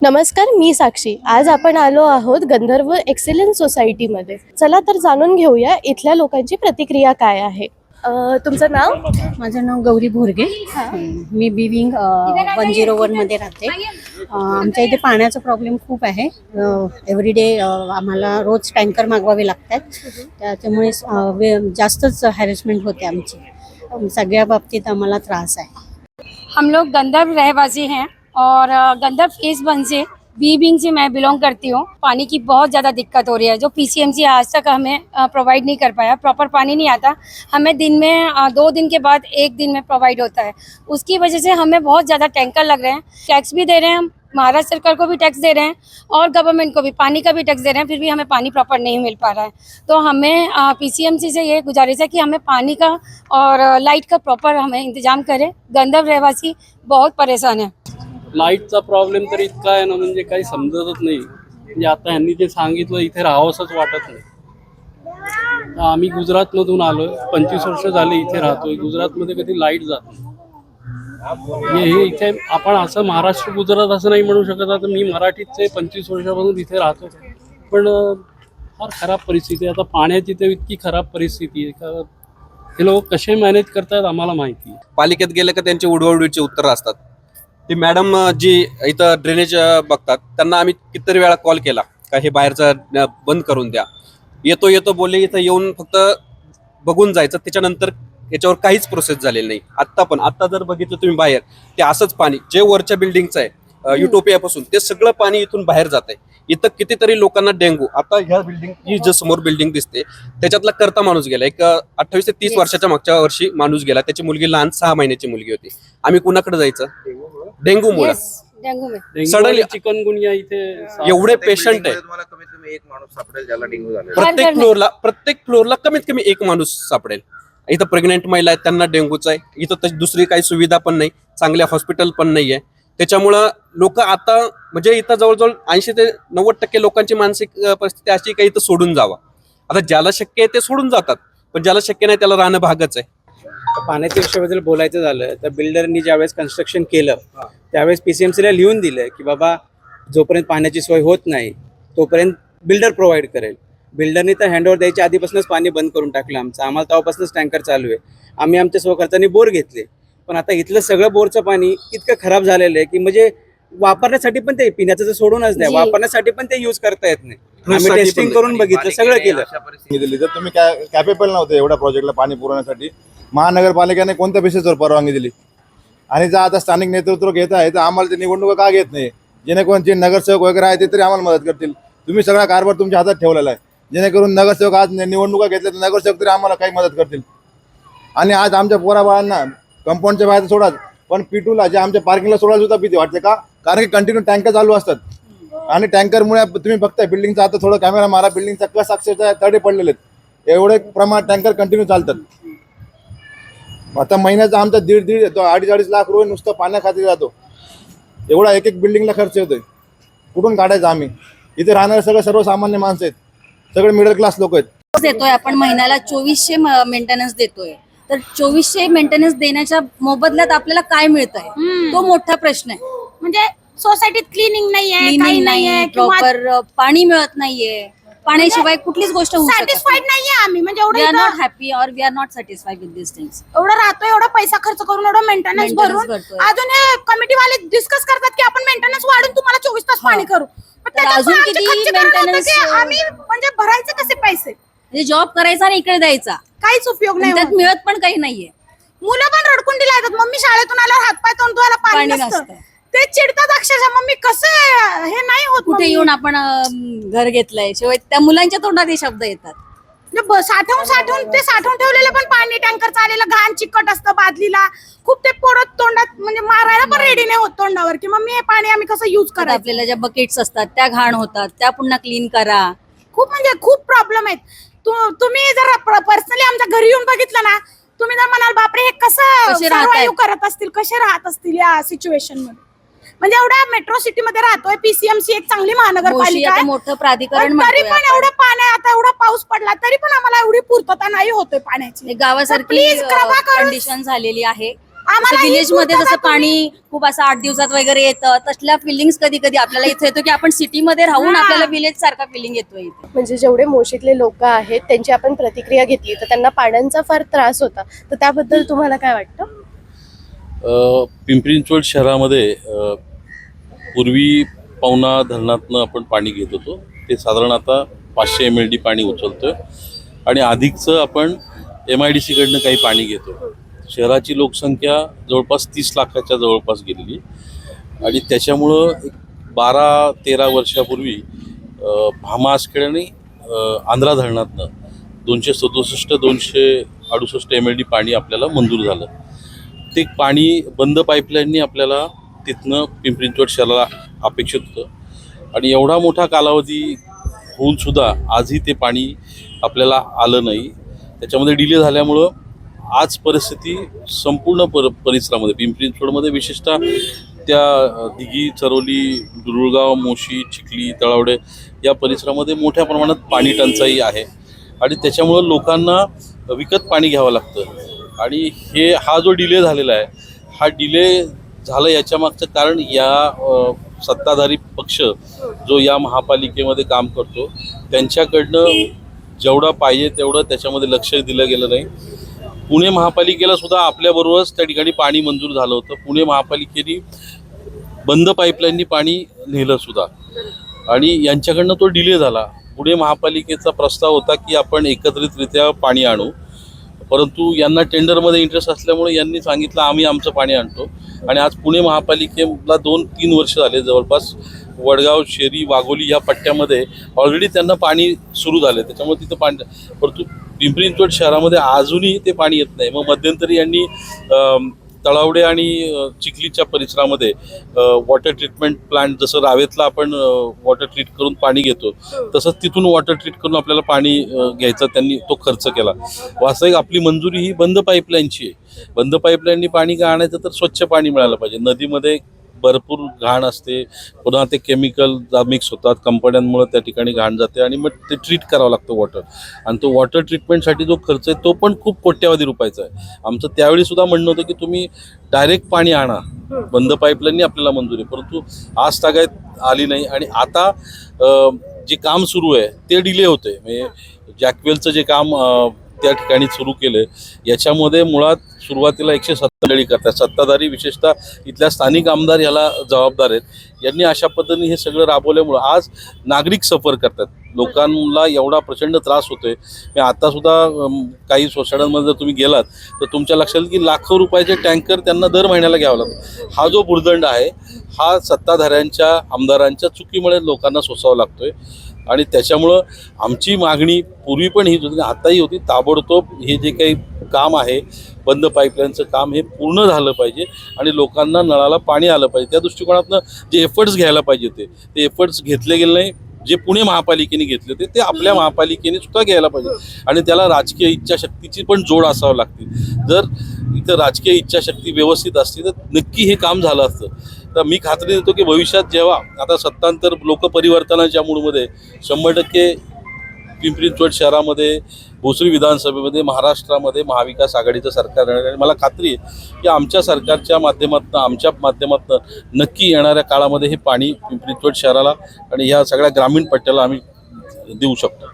नमस्कार, मी साक्षी. आज आपण आलो आहोत गंधर्व एक्सेलन्स सोसायटीमध्ये. चला तर जाणून घेऊया इथल्या लोकांची प्रतिक्रिया काय आहे. तुमचं नाव? माझं नाव गौरी भोरगे. मी बी विंग 101 मध्ये राहते. आमच्या इथे पाण्याचा प्रॉब्लेम खूप आहे. एव्हरीडे आम्हाला रोज टँकर मागवावे लागतात. त्याच्यामुळे जास्तच हॅरेसमेंट होते आमची. सगळ्या बाबतीत आम्हाला त्रास आहे. हम लोग गंधर्व रहवासी हैं और गंधर्व फेज 1 से बी विंग से मैं बिलोंग करती हूँ। पानी की बहुत ज़्यादा दिक्कत हो रही है, जो पीसीएमसी आज तक हमें प्रोवाइड नहीं कर पाया। प्रॉपर पानी नहीं आता हमें। दिन में 2 दिन के बाद 1 दिन में प्रोवाइड होता है। उसकी वजह से हमें बहुत ज़्यादा टैंकर लग रहे हैं। टैक्स भी दे रहे हैं हम, महाराष्ट्र सरकार को भी टैक्स दे रहे हैं और गवर्नमेंट को भी पानी का भी टैक्स दे रहे हैं, फिर भी हमें पानी प्रॉपर नहीं मिल पा रहा है। तो हमें पीसीएमसी से ये गुजारिश है कि हमें पानी का और लाइट का प्रॉपर हमें इंतजाम करें। गंधर्व रहवासी बहुत परेशान है। लाईटचा प्रॉब्लेम तर इतका आहे ना, म्हणजे काही समजतच नाही. म्हणजे आता ह्यांनी जे सांगितलं इथे राहावंसंच वाटत नाही. आम्ही गुजरातमधून आलोय, 25 वर्ष झाले इथे राहतोय. गुजरातमध्ये कधी लाईट जात नाही. हे इथे आपण असं महाराष्ट्र गुजरात असं नाही म्हणू शकत. आता मी मराठीचे 25 वर्षापासून इथे राहतो, पण फार खराब परिस्थिती आहे. आता पाण्याची तर इतकी खराब परिस्थिती आहे का हे लोक कसे मॅनेज करतात आम्हाला माहिती आहे. पालिकेत गेलं का त्यांचे उडवाउडवीचे उत्तर असतात. ती मॅडम जी इथं ड्रेनेज बघतात त्यांना आम्ही कितीतरी वेळा कॉल केला का हे बाहेरचं बंद करून द्या. येतो बोलले, इथं येऊन फक्त बघून जायचं. त्याच्यानंतर याच्यावर काहीच प्रोसेस झालेली नाही. आत्ता जर बघितलं तुम्ही बाहेर, ते असंच पाणी जे वरच्या बिल्डिंगचं आहे युटोपियापासून, ते सगळं पाणी इथून बाहेर जात आहे. इथं कितीतरी लोकांना डेंगू. आता ह्या बिल्डिंग ही जे समोर बिल्डिंग दिसते त्याच्यातला करता माणूस गेला. एक 28 ते 30 वर्षाच्या मागच्या वर्षी माणूस गेला. त्याची मुलगी लहान 6 महिन्याची मुलगी होती. आम्ही कुणाकडे जायचं? डेंगूमुळे. सडनली चिकनगुनिया इथे एवढे पेशंट आहे. तुम्हाला कमीत कमी एक माणूस सापडेल ज्याला डेंग्यू झाला. प्रत्येक फ्लोअरला कमीत कमी एक माणूस सापडेल. इथं प्रेग्नेंट महिला आहेत त्यांना डेंग्यूचा आहे. इथं दुसरी काही सुविधा पण नाही, चांगल्या हॉस्पिटल पण नाही आहे. त्याच्यामुळं लोक आता म्हणजे इथं जवळजवळ 80 ते 90% लोकांची मानसिक परिस्थिती अशी काही इथं सोडून जावा. आता ज्याला शक्य आहे ते सोडून जातात, पण ज्याला शक्य नाही त्याला राहणं भागच आहे. पाण्याच्या विषयाबद्दल बोलायचं झालं तर बिल्डरनी ज्यावेळेस कन्स्ट्रक्शन केलं त्यावेळेस पीसीएमसीला लिहून दिलं की बाबा जोपर्यंत पाण्याची सोय होत नाही तोपर्यंत बिल्डर प्रोव्हाइड करेल. बिल्डरनी तर हँडओव्हर द्यायच्या आधीपासूनच पाणी बंद करून टाकलं आमचं. आम्हाला तेव्हापासूनच टँकर चालू आहे. आम्ही आमच्या स्वखर्चाने बोर घेतले, पण आता इथलं सगळं बोरचं पाणी इतकं खराब झालेलं आहे की म्हणजे वापरण्यासाठी पण ते, पिण्याचं तर सोडूनच द्या, वापरण्यासाठी पण ते यूज करता येत नाही. आम्ही टेस्टिंग करून बघितलं, सगळं केलं. तर तुम्ही कॅपेबल नव्हते एवढ्या प्रोजेक्टला पाणी पुरवण्यासाठी. महानगरपालिकेने कोणत्या बेसिसवर परवानगी दिली? आणि जर आता स्थानिक नेतृत्व घेत आहे तर आम्हाला ते निवडणुका का घेत नाही? जेणेकरून जे नगरसेवक वगैरे आहे ते तरी आम्हाला मदत करतील. तुम्ही सगळा कारभार तुमच्या हातात ठेवलेला आहे, जेणेकरून नगरसेवक आज निवडणुका घेतल्या तर नगरसेवक तरी आम्हाला काही मदत करतील. आणि आज आमच्या पोराबाळांना कंपाऊंडच्या बाहेर सोडा, पण P2ला जे आमच्या पार्किंगला सोडायला सुद्धा भीती वाटते. का? कारण की कंटिन्यू टँकर चालू असतात आणि टँकरमुळे तुम्ही बघताय बिल्डिंगचा, आता थोडं कॅमेरा मारा, बिल्डिंगचा कस अक्षरशः तडे पडलेले आहेत. एवढे प्रमाणात टँकर कंटिन्यू चालतात. आता महिन्याचा आमचा 1.5-2.5 लाख रुपये नुसतं पाण्याखाती जातो. एवढा एक बिल्डिंगला खर्च येतोय. कुठून काढायचा आम्ही? इथे राहणारे सगळं सर्वसामान्य माणसं आहेत, सगळे मिडल क्लास लोक आहेत. देतोय आपण महिन्याला 2400 मेंटेनन्स देतोय, तर 2400 मेंटेनन्स देण्याच्या मोबदल्यात आपल्याला काय मिळतंय तो मोठा प्रश्न आहे. म्हणजे सोसायटीत क्लिनिंग नाहीये, प्रॉपर पाणी मिळत नाहीये. पाण्याशिवाय कुठलीच गोष्ट सॅटिस्फाईड नाहीये आम्ही. म्हणजे वी आर नॉट हॅपी और we are not satisfied with this things. एवढं राहतोय, एवढा पैसा खर्च करून, एवढं मेंटेनन्स भरून, अजून हे कमिटी वाले डिस्कस करतात की आपण मेंटेनन्स वाढून तुम्हाला 24 तास पाणी करू. अजून किती मेंटेनन्स? आम्ही म्हणजे भरायचे कसे पैसे? म्हणजे जॉब करायचा आणि इकडे द्यायचा, काहीच उपयोग नाही. त्यात मिळत पण काही नाहीये. मुलं पण रडकुंडी दिला येतात, मम्मी शाळेतून आल्यावर हातपाय तोंड धुवायला पाणी नसतं. ते चिडतात अक्षरशः, मम्मी कसं हे नाही होत. कुठे येऊन आपण घर घेतलंय, शिवाय त्या मुलांच्या तोंडात हे शब्द येतात. साठवून ठेवलेलं पण पाणी टँकर चालेलं घाण चिकट असतं बादलीला. खूप ते पोरत तोंडात म्हणजे मारायला पण रेडी नाही होत तोंडावर की मम्मी हे पाणी आम्ही कसं युज करा. आपल्याला ज्या बकेट्स असतात त्या घाण होतात, त्या पुन्हा क्लीन करा. खूप प्रॉब्लेम आहेत. तुम्ही जर पर्सनली आमच्या घरी येऊन बघितलं ना, तुम्ही जर म्हणाल बापरे हे कसं सर्वाइव्ह करत असतील, कसे राहत असतील या सिच्युएशन मध्ये. म्हणजे एवढ्या मेट्रो सिटी मध्ये राहतोय. पीसीएमसी एक चांगली महानगरपालिका आहे, मोठं प्राधिकरण, तरी पण एवढं पाणी, आता एवढा पाऊस पडला तरी पण आम्हाला एवढी पूर्तता नाही होते पाण्याची. गावासारखी कंडिशन झालेली आहे. विलेज मध्ये जसं पाणी खूप असं 8 दिवसात वगैरे येतं, तसल्या फिलिंग्स कधी कधी आपल्याला इथे येतो की आपण सिटीमध्ये राहून आपल्याला विलेज सारखा फिलिंग येतो इथे. म्हणजे जेवढे मोशीतले लोक आहेत त्यांची आपण प्रतिक्रिया घेतली तर त्यांना पाण्याचा फार त्रास होता, तर त्याबद्दल तुम्हाला काय वाटतं? पिंपरी चिंचवड शहरामध्ये पूर्वी पवना धरणातनं आपण पाणी घेत होतो. ते साधारण आता 500 MLD पाणी उचलतोय आणि अधिकचं आपण MIDC कडनं काही पाणी घेतो. शहराची लोकसंख्या जवळपास 30 लाखाच्या जवळपास गेलेली आणि त्याच्यामुळं एक 12-13 वर्षापूर्वी भामासखेड आणि आंध्रा धरणातनं 267-268 MLD पाणी आपल्याला मंजूर झालं. ते पाणी बंद पाईपलाईननी आपल्याला तिथनं पिंपरी चिंचवड शहराला अपेक्षित होतं आणि एवढा मोठा कालावधी होऊन सुद्धा आजही ते पाणी आपल्याला आलं नाही. त्याच्यामध्ये डिले झाल्यामुळं आज परिस्थिती संपूर्ण परिसरामध्ये पिंपरी चिंचवडमध्ये विशेषतः त्या दिघी, चरोली, दुरुळगाव, मोशी, चिखली, तळावडे या परिसरामध्ये मोठ्या प्रमाणात पाणी टंचाई आहे आणि त्याच्यामुळं लोकांना विकत पाणी घ्यावं लागतं. आणि हा जो डिले झालेला आहे, हा डिले झालं याच्या मागचं कारण या सत्ताधारी पक्ष जो या महापालिकेमध्ये काम करतो त्यांच्याकडनं जेवढं पाहिजे तेवढं त्याच्यामध्ये लक्ष दिलं गेलं नाही. पुणे महापालिकेला सुद्धा आपल्याबरोबरच त्या ठिकाणी पाणी मंजूर झालं होतं. पुणे महापालिकेने बंद पाईपलाईननी पाणी नेलं सुद्धा आणि यांच्याकडनं तो डिले झाला. पुणे महापालिकेचा प्रस्ताव होता की आपण एकत्रितरित्या पाणी आणू, परंतु यांना टेंडरमध्ये इंटरेस्ट असल्यामुळे यांनी सांगितलं आम्ही आमचं पाणी आणतो आणि आज पुणे महापालिकेला 2-3 वर्ष झाले जवळपास वडगाव, शेरी, वाघोली या पट्ट्यामध्ये ऑलरेडी त्यांना पाणी सुरू झालं. त्याच्यामुळे तिथं पाणी, परंतु पिंपरी चिंचवड शहरामध्ये अजूनही ते पाणी येत नाही. मग मध्यंतरी यांनी तळावडे आणि चिखलीच्या परिसरामध्ये वॉटर ट्रीटमेंट प्लांट, जसं रावेतला आपण वॉटर ट्रीट करून पाणी घेतो तसंच तिथून वॉटर ट्रीट करून आपल्याला पाणी घ्यायचा त्यांनी तो खर्च केला. वास्तविक आपली मंजुरी ही बंद पाईपलाईनची आहे. बंद पाईपलाईननी पाणी का आणायचं तर स्वच्छ पाणी मिळालं पाहिजे. नदीमध्ये भरपूर घाण असते, पुन्हा ते केमिकल मिक्स होतात, कंपन्यांमुळे त्या ठिकाणी घाण जाते आणि मग ते ट्रीट करावं लागतं वॉटर. आणि तो वॉटर ट्रीटमेंटसाठी जो खर्च आहे तो पण खूप कोट्यावधी रुपयाचा आहे. आमचं त्यावेळी सुद्धा म्हणणं होतं की तुम्ही डायरेक्ट पाणी आणा, बंद पाईपलाईननी आपल्याला मंजुरी, परंतु आज तागायत आली नाही. आणि आता जे काम सुरू आहे ते डिले होते. म्हणजे जॅकवेलचं जे काम त्या ठिकाणी सुरू केलं याच्यामध्ये मुळात सुरुवातीला 170 करतात. सत्ताधारी विशेषतः इथल्या स्थानिक आमदार याला जबाबदार आहेत. यांनी अशा पद्धतीने हे सगळं राबवल्यामुळं आज नागरिक सफर करतात. लोकांना एवढा प्रचंड त्रास होतोय. आतासुद्धा काही सोसायट्यांमध्ये जर तुम्ही गेलात तर तुमच्या लक्षात येईल की लाखो रुपयाचे टँकर त्यांना दर महिन्याला घ्यावा लागतो. हा जो भुर्दंड आहे हा सत्ताधाऱ्यांच्या, आमदारांच्या चुकीमुळे लोकांना सोसावा लागतोय आणि त्याच्यामुळं आमची मागणी पूर्वी पण हीच होती, आताही होती, ताबडतोब हे जे काही काम आहे बंद पाईपलाईनचं काम हे पूर्ण झालं पाहिजे आणि लोकांना नळाला पाणी आलं पाहिजे. त्या दृष्टिकोनातनं जे एफर्ट्स घ्यायला पाहिजे ते एफर्ट्स घेतले गेले नाही. जे पुणे महापालिकेने घेतले होते ते आपल्या महापालिकेने सुद्धा घ्यायला पाहिजे आणि त्याला राजकीय इच्छाशक्तीची पण जोड असावं लागते. जर इथं राजकीय इच्छाशक्ती व्यवस्थित असती तर नक्की हे काम झालं असतं. तर मी खात्री देतो की भविष्यात जेव्हा आता सत्तांतर लोकपरिवर्तनाच्या मूडमध्ये 100% पिंपरी चिंचवड शहरामध्ये, भोसरी विधानसभेमध्ये, महाराष्ट्रामध्ये महाविकास आघाडीचं सरकार येणार आणि मला खात्री आहे की आमच्या सरकारच्या माध्यमातून, आमच्या माध्यमातून नक्की येणाऱ्या काळामध्ये हे पाणी पिंपरी चिंचवड शहराला आणि ह्या सगळ्या ग्रामीण पट्ट्याला आम्ही देऊ शकतो.